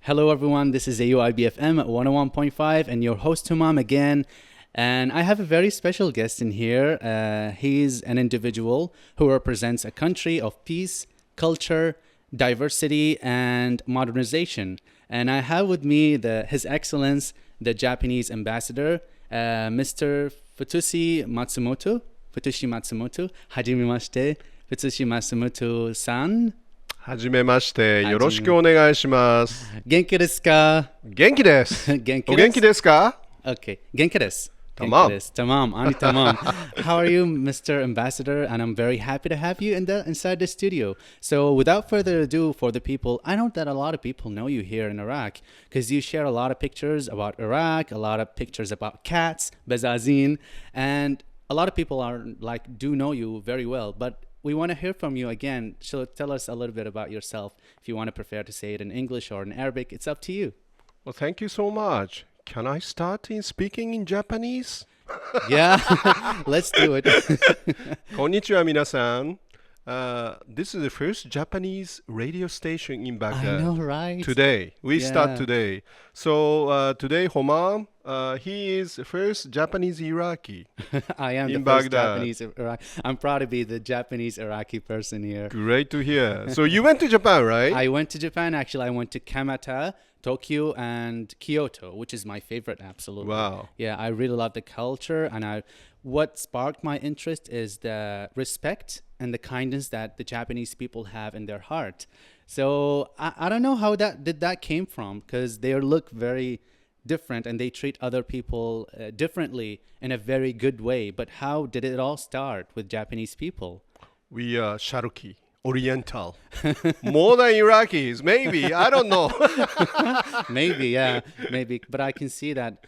Hello, everyone. This is AUIB FM at 101.5 and your host, همام, again. And I have a very special guest in here. He's an individual who represents a country of peace, culture, diversity, and modernization. And I have with me His Excellence, the Japanese ambassador, Mr. Futoshi Matsumoto. Futoshi Matsumoto. Hajimemashite, Futoshi Matsumoto-san. はじめまして。よろしくお願いします。元気ですか？元気です。元気です。お元気ですか？ Okay. 元気です。تمام. Tamam. Ani tamam. How are you, Mr. Ambassador? And I'm very happy to have you inside the studio. So without further ado, for the people, I know that a lot of people know you here in Iraq because you share a lot of pictures about Iraq, a lot of pictures about cats, bazazin, and a lot of people do know you very well. But we want to hear from you again. So tell us a little bit about yourself. If you want to prefer to say it in English or in Arabic, it's up to you. Well, thank you so much. Can I start in speaking in Japanese? Yeah, let's do it. こんにちは皆さん。This is the first Japanese radio station in Baghdad. I know, right? Today. We start today. So today, Homam, he is the first Japanese Iraqi. I am in the first Baghdad. Japanese Iraqi. I'm proud to be the Japanese Iraqi person here. Great to hear. So you went to Japan, right? I went to Japan. Actually, I went to Kamata, Tokyo, and Kyoto, which is my favorite, absolutely. Wow. Yeah, I really love the culture. And what sparked my interest is the respect and the kindness that the Japanese people have in their heart. So I don't know how that came from, because they look very different and they treat other people differently in a very good way. But how did it all start with Japanese people? We are Sharuki, Oriental. More than Iraqis, maybe. I don't know. Maybe, yeah, maybe. But I can see that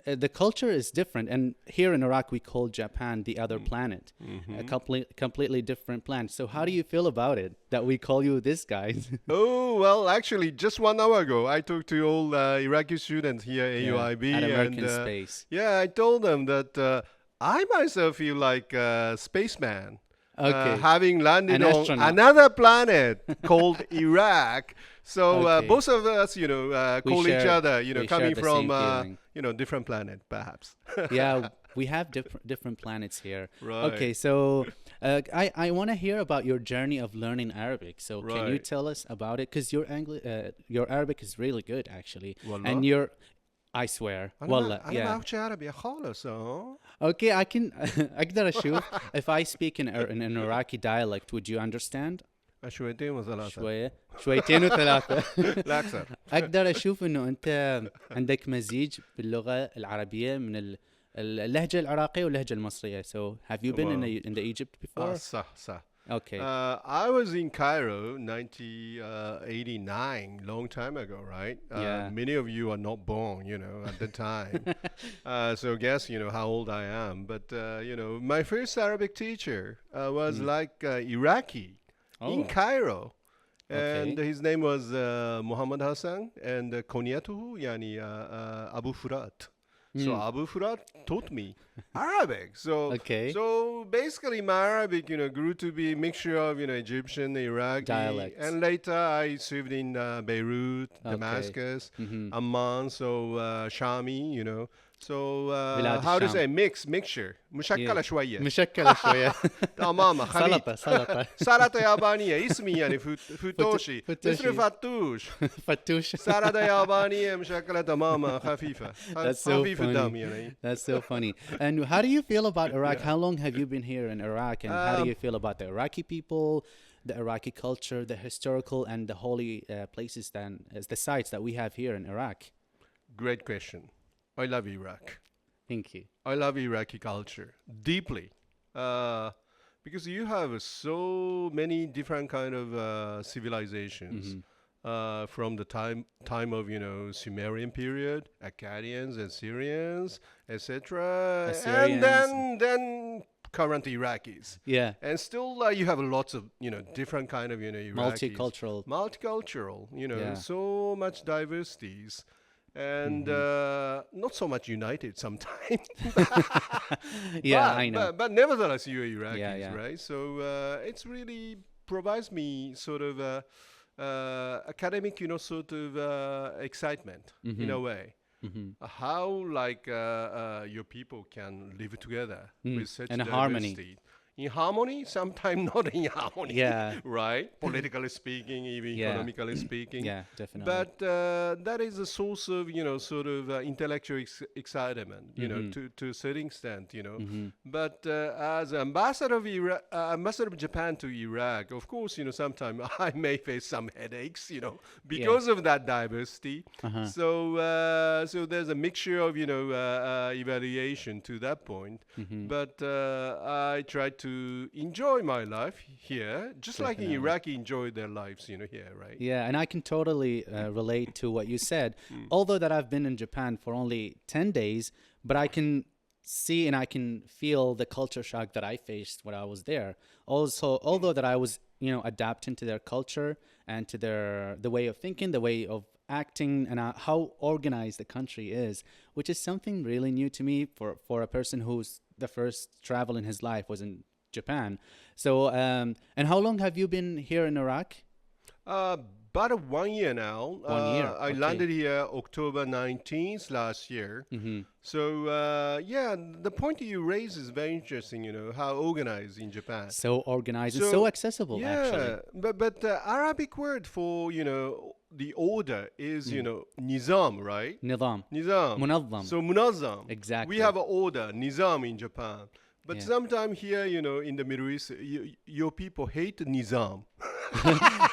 the culture is different. And here in Iraq, we call Japan the other planet, a completely different planet. So how do you feel about it, that we call you this, guys? Oh, well, actually, just 1 hour ago, I talked to all Iraqi students here at AUIB. At American Space. Yeah, I told them that I myself feel like a spaceman. Okay. Having landed on astronaut. another planet called Iraq. So Okay. both of us, call each other, we coming share the from, same feeling. different planet, perhaps. Yeah, we have different planets here. Right. Okay, so I want to hear about your journey of learning Arabic. So can you Right. tell us about it? Because your Arabic is really good, actually. Wallah. And I swear. Wallah, أنا ما yeah. أعرفش عربي خالص. Okay, I can أقدر أشوف. If I speak in an Iraqi dialect, would you understand? شويتين وثلاثة. شويتين وثلاثة. لا أكثر. أقدر أشوف إنه أنت عندك مزيج باللغة العربية من اللهجة العراقية واللهجة المصرية. So have you been in the Egypt before? صح. Okay. I was in Cairo 1989, long time ago, right? Yeah. Many of you are not born, at the time. So guess, how old I am. But, my first Arabic teacher was Iraqi in Cairo. And his name was Muhammad Hassan and kunyatuhu, yani Abu Furat. So Abu Furat taught me Arabic. So basically my Arabic, grew to be a mixture of, Egyptian, Iraqi. Dialects. And later I served in Beirut, Damascus, Amman, so Shami, So how to say mixture. مشكلة شوية. مشكلة شوية. تماما خليط. سلطة يابانية اسمي يعني فوتوشي مثل فتوش. سلطة يابانية مشكلة تماما خفيفة. That's so خفيف funny. الدم يعني. That's so funny. And how do you feel about Iraq? How long have you been here in Iraq? And how do you feel about the Iraqi people, the Iraqi culture, the historical and the holy places, the sites that we have here in Iraq? Great question. I love Iraq. Thank you. I love Iraqi culture deeply, because you have so many different kind of civilizations from the time of Sumerian period, Akkadians, Assyrians, etc., and then current Iraqis. Yeah. And still you have lots of different kind of Iraqis. Multicultural. So much diversities. And not so much united sometimes. I know. But nevertheless, you're Iraqis, right? So it's really provides me sort of academic, sort of excitement in a way. How like your people can live together with such and diversity. harmony. In harmony, sometimes not in harmony. Yeah. Right? Politically speaking, even economically speaking. Yeah, definitely. But that is a source of, sort of intellectual excitement, to a certain extent, But as ambassador of ambassador of Japan to Iraq, of course, sometimes I may face some headaches, because of that diversity. So there's a mixture of, evaluation to that point. But I try to enjoy my life here, just like in Iraqi enjoy their lives, here, right? Yeah, and I can totally relate to what you said. Although that I've been in Japan for only 10 days, but I can see and I can feel the culture shock that I faced when I was there. Also, although that I was, adapting to their culture and to the way of thinking, the way of acting, and how organized the country is, which is something really new to me for a person who's the first travel in his life was in Japan. So, and how long have you been here in Iraq? About 1 year now. 1 year. I landed here October 19th last year. So, the point you raise is very interesting, how organized in Japan. So organized and so accessible, actually. Yeah, but Arabic word for, the order is, nizam, right? Nizam. Munazzam. So munazzam. Exactly. We have an order, nizam in Japan. But sometimes here, in the Middle East, your people hate nizam.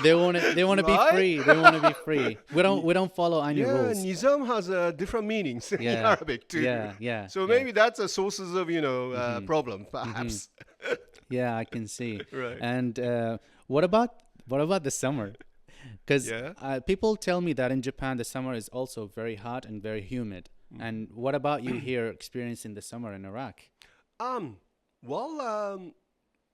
They want to be free. They want to be free. We don't follow any rules. Nizam has different meanings in Arabic too. Yeah. So maybe that's a sources of problem, perhaps. Yeah, I can see. Right. And what about the summer? Because people tell me that in Japan the summer is also very hot and very humid. And what about you here experiencing the summer in Iraq?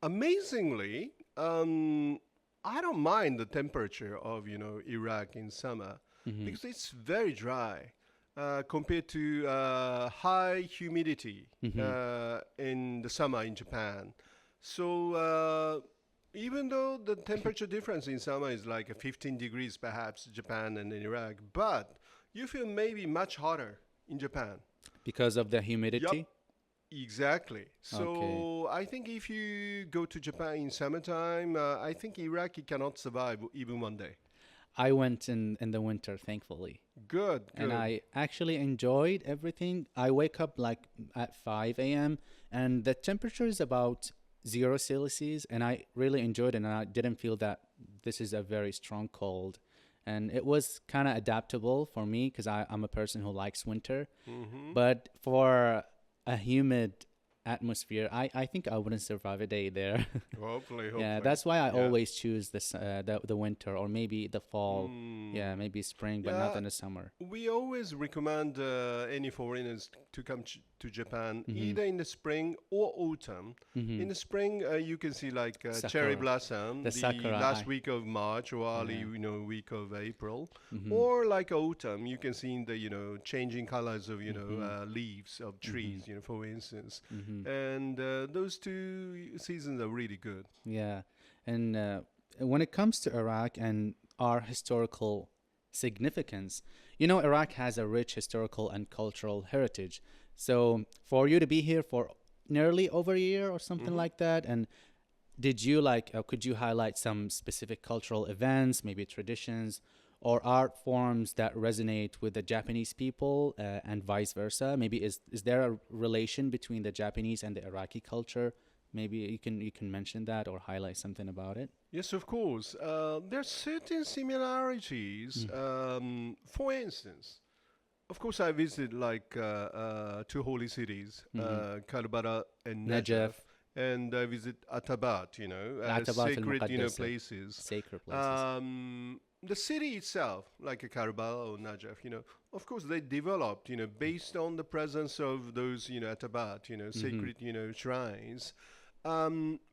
Amazingly, I don't mind the temperature of, Iraq in summer because it's very dry compared to high humidity in the summer in Japan. So even though the temperature difference in summer is like 15 degrees perhaps Japan and in Iraq, but you feel maybe much hotter in Japan. Because of the humidity? Yep. Exactly. So I think if you go to Japan in summertime, I think Iraqi cannot survive even 1 day. I went in the winter, thankfully. Good. And I actually enjoyed everything. I wake up like at 5 a.m. and the temperature is about 0 Celsius, and I really enjoyed it, and I didn't feel that this is a very strong cold. And it was kind of adaptable for me because I'm a person who likes winter. But for a humid atmosphere, I think I wouldn't survive a day there. Hopefully. Yeah, that's why I always choose this the winter or maybe the fall. Yeah, maybe spring, but not in the summer. We always recommend any foreigners to come to Japan either in the spring or autumn. In the spring, you can see like cherry blossom the last week of March or early week of April, or like autumn, you can see the changing colors of leaves of trees, for instance. And those two seasons are really good. Yeah, and when it comes to Iraq and our historical significance, Iraq has a rich historical and cultural heritage. So for you to be here for nearly over a year or something like that, and did you could you highlight some specific cultural events, maybe traditions or art forms that resonate with the Japanese people and vice versa? Maybe is there a relation between the Japanese and the Iraqi culture? Maybe you can mention that or highlight something about it. Yes, of course. There are certain similarities. For instance, of course, I visited like 2 holy cities, Karbala and Najaf. And I visit Atabat, sacred, places. Sacred places. The city itself, like a Karbala or Najaf, of course they developed, based on the presence of those, Atabat, sacred, shrines.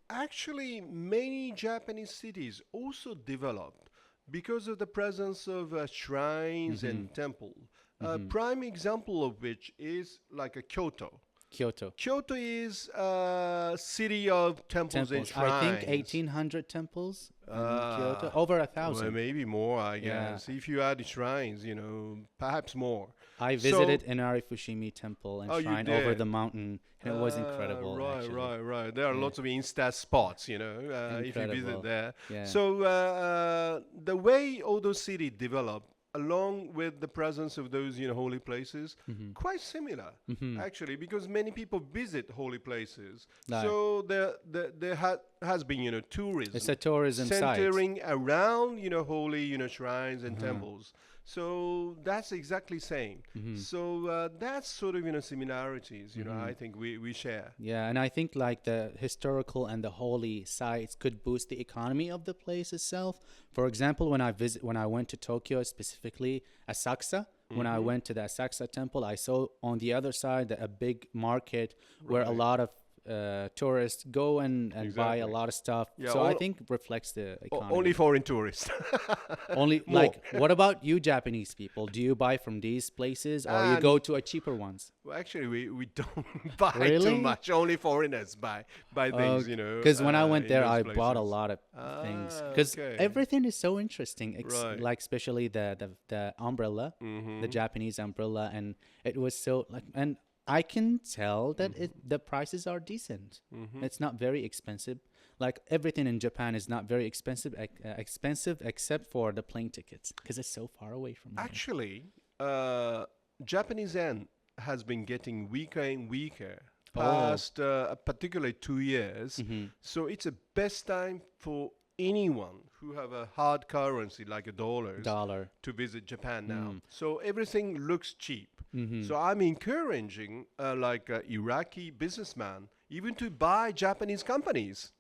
Actually, many Japanese cities also developed because of the presence of shrines and temple. Prime example of which is like a Kyoto. Kyoto. Kyoto is a city of temples and shrines. I think 1,800 temples in Kyoto. Over 1,000. Well, maybe more, I Yeah. guess. If you add the shrines, perhaps more. I visited Inari Fushimi Temple and Oh, you shrine over did? the mountain, and it was incredible. Right, actually. right. There are Yeah. lots of Insta spots, if you visit Incredible. there. Yeah. So the way all those cities develop, along with the presence of those, holy places, quite similar, actually, because many people visit holy places. Right. So there has been, tourism. It's a tourism site. centering around, holy, shrines and temples. So that's exactly same. So that's sort of, similarities, I think we share. Yeah, and I think like the historical and the holy sites could boost the economy of the place itself. For example, when I went to Tokyo, specifically Asakusa, when I went to the Asakusa temple, I saw on the other side a big market where a lot of tourists go and buy Exactly. a lot of stuff. Yeah, So I think reflects the economy. Only foreign tourists. Only More. like, what about you Japanese people? Do you buy from these places or you go to a cheaper ones? Well, actually, we don't buy Really? too much. Only foreigners buy things, Because when I went in there, those I bought a places. lot of things. Ah, Because okay. everything is so interesting. Right. Like especially the umbrella, the Japanese umbrella, and it was so like, and I can tell that the prices are decent. It's not very expensive. Like everything in Japan is not very expensive, except for the plane tickets because it's so far away from here. Actually, Japanese yen has been getting weaker and weaker past particularly 2 years. So it's the best time for anyone who have a hard currency like a dollar to visit Japan now. So everything looks cheap. So I'm encouraging like Iraqi businessman even to buy Japanese companies.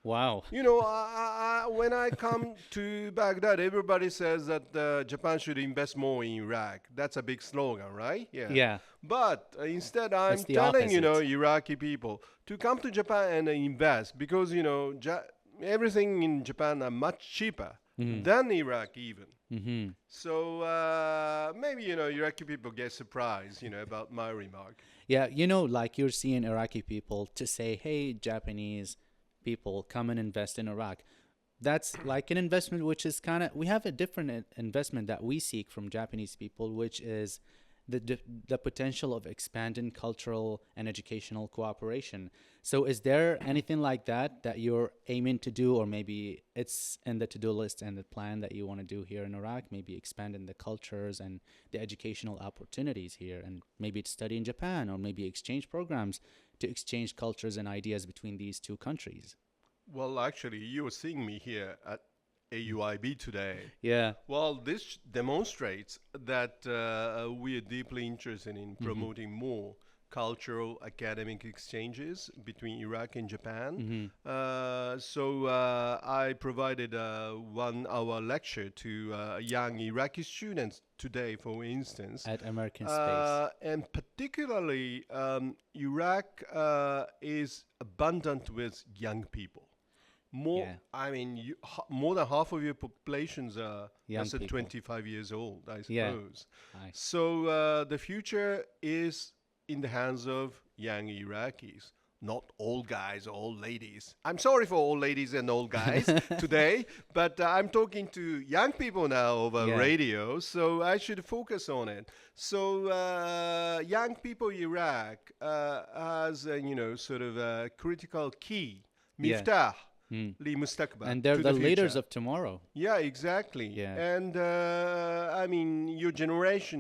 Wow. When I come to Baghdad, everybody says that Japan should invest more in Iraq. That's a big slogan, right? Yeah. But instead, I'm It's the telling, opposite. Iraqi people to come to Japan and invest because, everything in Japan are much cheaper than Iraq even. So maybe, Iraqi people get surprised, about my remark. Yeah, like you're seeing Iraqi people to say, hey, Japanese people, come and invest in Iraq. That's like an investment which is we have a different investment that we seek from Japanese people, which is the potential of expanding cultural and educational cooperation. So is there anything like that you're aiming to do, or maybe it's in the to-do list and the plan that you want to do here in Iraq, maybe expanding the cultures and the educational opportunities here, and maybe to study in Japan, or maybe exchange programs to exchange cultures and ideas between these two countries? Well, actually, you were seeing me here at AUIB today. Yeah. Well, this demonstrates that we are deeply interested in promoting more cultural academic exchanges between Iraq and Japan. So I provided a 1-hour lecture to young Iraqi students today, for instance. At American Space. And particularly, Iraq is abundant with young people. More than half of your populations are Young less than people. 25 years old, I suppose. Yeah. Nice. So the future is in the hands of young Iraqis, not old guys or old ladies. I'm sorry for old ladies and old guys today, but I'm talking to young people now over radio, so I should focus on it. So young people in Iraq has sort of a critical key, miftah. And they're the leaders of tomorrow. Yeah, exactly. Yeah. And your generation,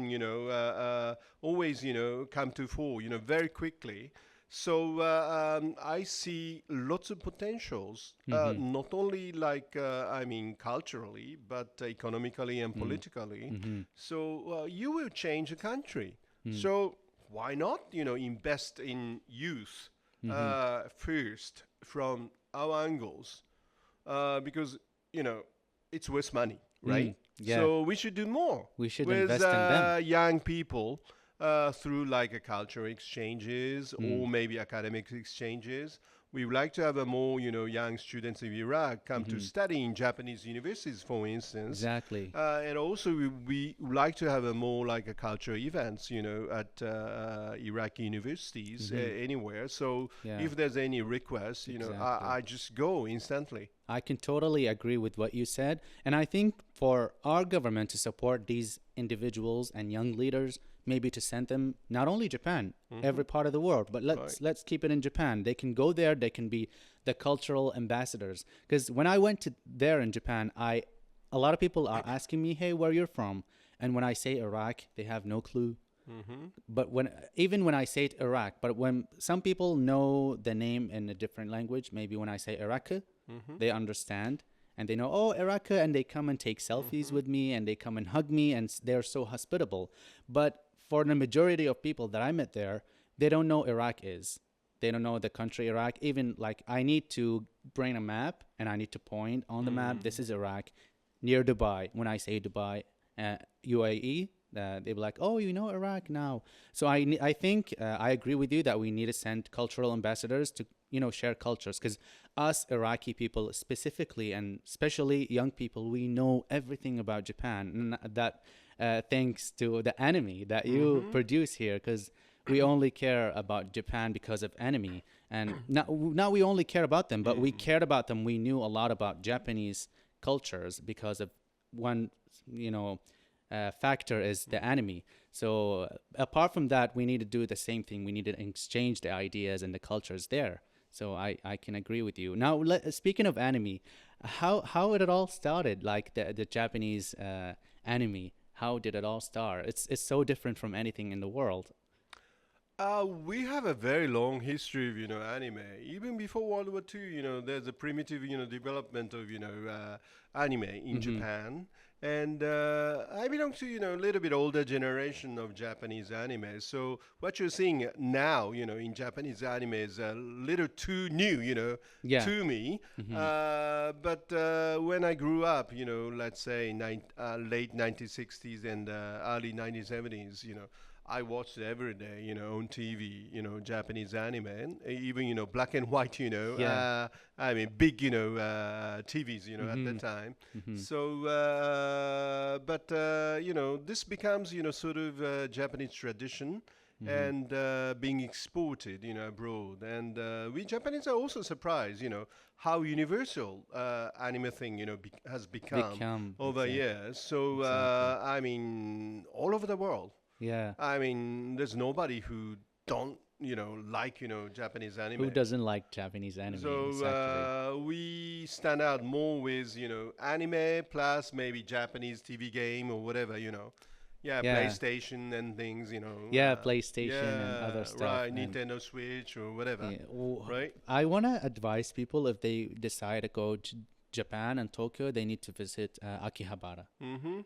always, come to fore, very quickly. So I see lots of potentials, not only like, culturally, but economically and politically. So you will change the country. So why not, invest in youth first from our angles, because it's worth money, right? Yeah. So we should do more. We should with invest in them. young people through like cultural exchanges or maybe academic exchanges. we would like to have a more, young students of Iraq come to study in Japanese universities, for instance. Exactly. And also we would like to have a more like a cultural events, at Iraqi universities anywhere. So if there's any request, I just go instantly. I can totally agree with what you said. And I think for our government to support these individuals and young leaders, maybe to send them not only Japan, every part of the world, but let's keep it in Japan. They can go there, they can be the cultural ambassadors. Because when I went to there in Japan, a lot of people are asking me, hey, where you're from? And when I say Iraq, they have no clue. But even when I say Iraq, but when some people know the name in a different language, maybe when I say Iraq, they understand and they know, oh, Iraq, and they come and take selfies with me and they come and hug me and they're so hospitable. But for the majority of people that I met there, they don't know Iraq is. They don't know the country Iraq. Even like I need to bring a map and I need to point on the map. This is Iraq near Dubai. When I say Dubai, UAE, they'll be like, oh, you know Iraq now. So I think I agree with you that we need to send cultural ambassadors to, share cultures. Because us Iraqi people specifically, and especially young people, we know everything about Japan. And that thanks to the anime that you produce here, because we only care about Japan because of anime. And not we only care about them, but we cared about them. We knew a lot about Japanese cultures because of one, factor is the anime. So apart from that, we need to do the same thing. We need to exchange the ideas and the cultures there. So I can agree with you. Now, speaking of anime, how it all started, like the Japanese anime, how did it all start? It's so different from anything in the world. We have a very long history of, anime. Even before World War II, there's a primitive, development of, anime in Japan. And I belong to, a little bit older generation of Japanese anime. So what you're seeing now, in Japanese anime is a little too new, to me. But when I grew up, let's say late 1960s and early 1970s, I watched it every day, on TV, Japanese anime, and even, black and white, I mean, big, TVs, at the time. So, this becomes, sort of Japanese tradition and being exported, abroad. And we Japanese are also surprised, how universal anime thing, has become over years. So, I mean, all over the world. Yeah. I mean, there's nobody who don't, like, Japanese anime. Who doesn't like Japanese anime? So exactly. we stand out more with, anime plus maybe Japanese TV game or whatever, PlayStation and things, PlayStation and other stuff. Right, Nintendo Switch or whatever, right? I want to advise people if they decide to go to Japan and Tokyo, they need to visit Akihabara.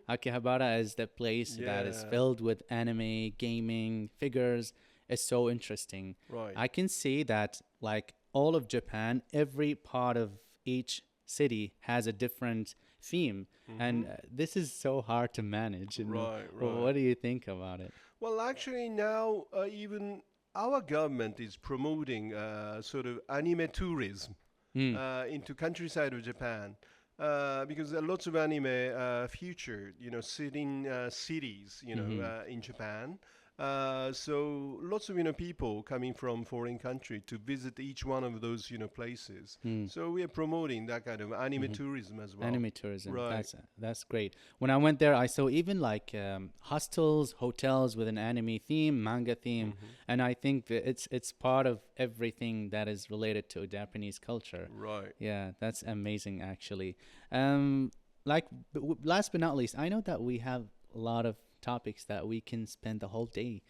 Akihabara is the place that is filled with anime, gaming, figures. It's so interesting. Right. I can see that like all of Japan, every part of each city has a different theme. And this is so hard to manage. Right. What do you think about it? Well, actually now even our government is promoting sort of anime tourism. Into countryside of Japan, because lots of anime featured, cities, in Japan. So lots of people coming from foreign country to visit each one of those places. So we are promoting that kind of anime tourism as well. Anime tourism, right? That's great. When I went there, I saw even like hostels, hotels with an anime theme, manga theme, and I think that it's part of everything that is related to Japanese culture. Right. Yeah, that's amazing actually. Last but not least, I know that we have a lot of topics that we can spend the whole day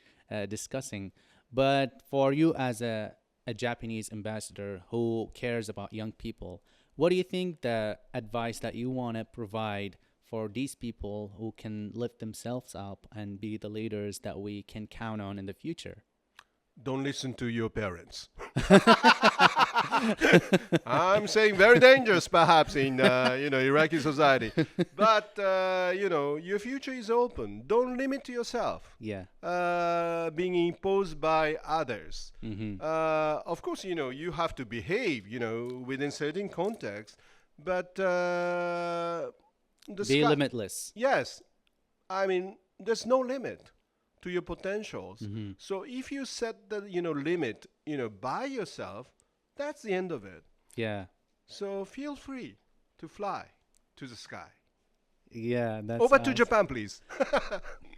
discussing. But for you as a Japanese ambassador who cares about young people, what do you think the advice that you want to provide for these people who can lift themselves up and be the leaders that we can count on in the future? Don't listen to your parents. I'm saying very dangerous, perhaps, in Iraqi society. But your future is open. Don't limit yourself. Yeah. Being imposed by others. Mm-hmm. Of course, you have to behave, within certain context. But be limitless. Yes, I mean, there's no limit to your potentials. Mm-hmm. So if you set the limit, by yourself, that's the end of it. Yeah. So feel free to fly to the sky. Yeah, that's over to Japan, please.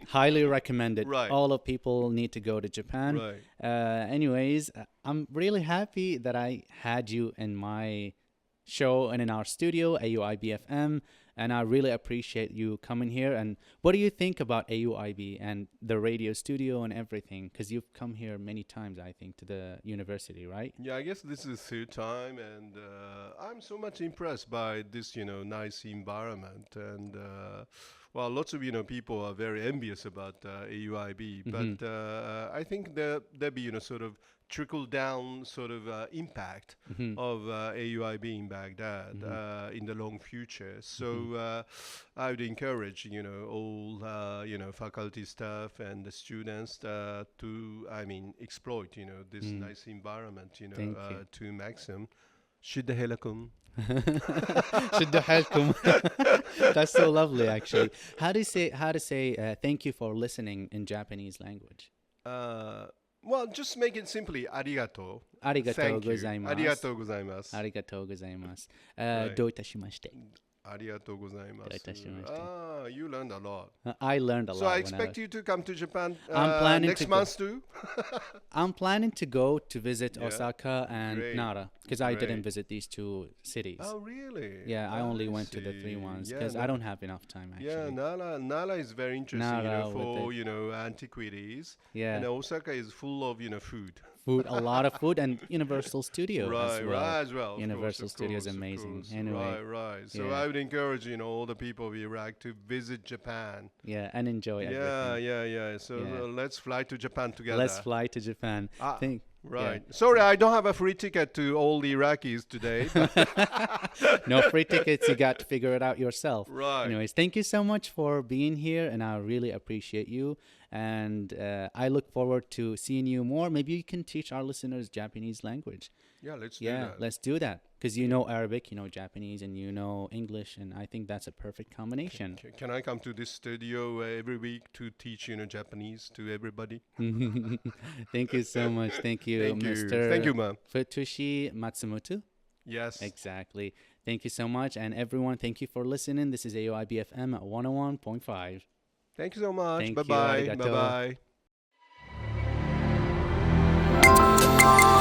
Highly recommended. Right. All of people need to go to Japan. Right. Anyways, I'm really happy that I had you in my show and in our studio, AUIB FM, and I really appreciate you coming here. And what do you think about AUIB and the radio studio and everything? Because you've come here many times, I think, to the university, right? Yeah, I guess this is the third time, and I'm so much impressed by this, nice environment. And well, lots of people are very envious about AUIB, but I think there'll be sort of trickle down sort of impact of AUIB in Baghdad in the long future. So I would encourage all faculty staff and the students to exploit this nice environment to maximum. شد حيلكم. شدوا حيلكم. That's so lovely, actually. How to say thank you for listening in Japanese language? Well, just make it simply ありがとう. ありがとうございます。ありがとうございます。ありがとうございます。Right. どういたしまして。ありがとうございます。どういたしまして。Ah, you learned a lot. I learned a lot. So I expect you to come to Japan I'm planning next to month too? I'm planning to go to visit Yeah. Osaka and Great. Nara because I didn't Great. visit these two cities. Oh, really? Yeah, I only went to the three see. ones Yeah, because I don't have enough time, actually. Yeah, Nara is very interesting, Nara for with antiquities. Yeah. And Osaka is full of food. Food, a lot of food, and Universal Studio Right, as well. right, as well. of Universal course, of Studio is course, of amazing. course. Anyway, Right. So yeah. I would encourage all the people of Iraq to visit Japan. Yeah, and enjoy Yeah, everything. So Yeah. let's fly to Japan together. Let's fly to Japan. Right. Sorry, I don't have a free ticket to all the Iraqis today. No free tickets. You got to figure it out yourself. Right. Anyways, thank you so much for being here, and I really appreciate you. And I look forward to seeing you more. Maybe you can teach our listeners Japanese language. Yeah, let's do that. Let's do that. Because you know Arabic, you know Japanese, and you know English, and I think that's a perfect combination. Can I come to this studio every week to teach Japanese to everybody? Thank you so much. Thank you, Thank you. Mr. Thank you, ma'am. Futoshi Matsumoto. Yes. Exactly. Thank you so much. And everyone, thank you for listening. This is AUIB FM at 101.5. Thank you so much. Thank you. Bye-bye. Arigato. Bye-bye.